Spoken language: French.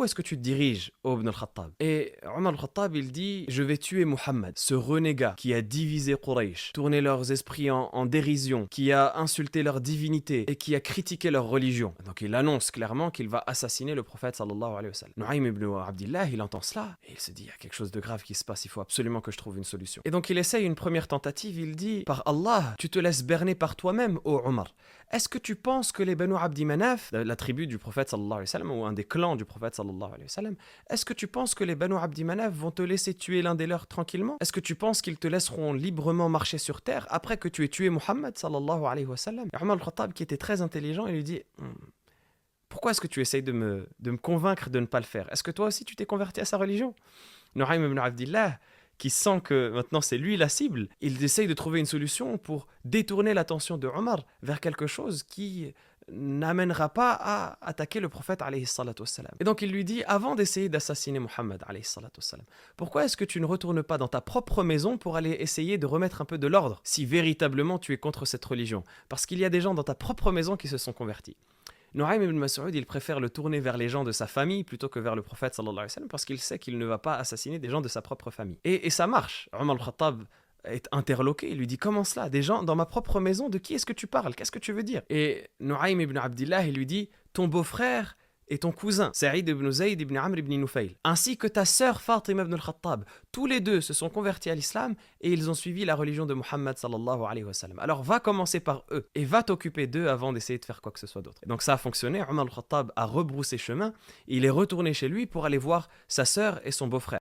où est-ce que tu te diriges, ô Ibn al-Khattab? Et Omar al-Khattab, il dit, je vais tuer Muhammad, ce renégat qui a divisé Quraysh, tourné leurs esprits en dérision, qui a insulté leur divinité et qui a critiqué leur religion. Donc il annonce clairement qu'il va assassiner le prophète sallallahu alayhi wa sallam. Nu'aym ibn Abdillah, il entend cela et il se dit, il y a quelque chose de grave qui se passe, il faut absolument que je trouve une solution. Et donc il essaye une première tentative, il dit, par Allah, tu te laisses berner par toi-même, ô Omar. Est-ce que tu penses que les Banu Abdi Manaf, la tribu du prophète sallallahu alayhi wa sallam, ou un des clans du prophète sallallahu alayhi wa sallam, est-ce que tu penses que les Banu Abdi Manaf vont te laisser tuer l'un des leurs tranquillement? Est-ce que tu penses qu'ils te laisseront librement marcher sur terre après que tu aies tué Muhammad sallallahu alayhi wa sallam? Et Omar al-Khattab, qui était très intelligent, il lui dit, pourquoi est-ce que tu essayes de me convaincre de ne pas le faire? Est-ce que toi aussi tu t'es converti à sa religion? Nu'aym ibn Abdillah, qui sent que maintenant c'est lui la cible, il essaye de trouver une solution pour détourner l'attention de Omar vers quelque chose qui n'amènera pas à attaquer le prophète alayhi salatu wassalam. Et donc il lui dit, avant d'essayer d'assassiner Muhammad alayhi salatu wassalam, pourquoi est-ce que tu ne retournes pas dans ta propre maison pour aller essayer de remettre un peu de l'ordre si véritablement tu es contre cette religion? Parce qu'il y a des gens dans ta propre maison qui se sont convertis. Nu'aym ibn Mas'ud, il préfère le tourner vers les gens de sa famille plutôt que vers le prophète sallallahu alayhi wa sallam parce qu'il sait qu'il ne va pas assassiner des gens de sa propre famille. Et ça marche. Omar al-Khattab est interloqué, il lui dit, comment cela? Des gens dans ma propre maison, de qui est-ce que tu parles? Qu'est-ce que tu veux dire? Et Nu'aym ibn Abdillah, il lui dit, ton beau-frère et ton cousin, Sa'id ibn Zayd ibn Amr ibn Nufayl, ainsi que ta sœur Fatima ibn al-Khattab, tous les deux se sont convertis à l'islam et ils ont suivi la religion de Muhammad sallallahu alayhi wa sallam. Alors va commencer par eux et va t'occuper d'eux avant d'essayer de faire quoi que ce soit d'autre. Et donc ça a fonctionné, Omar al-Khattab a rebroussé chemin, il est retourné chez lui pour aller voir sa sœur et son beau-frère.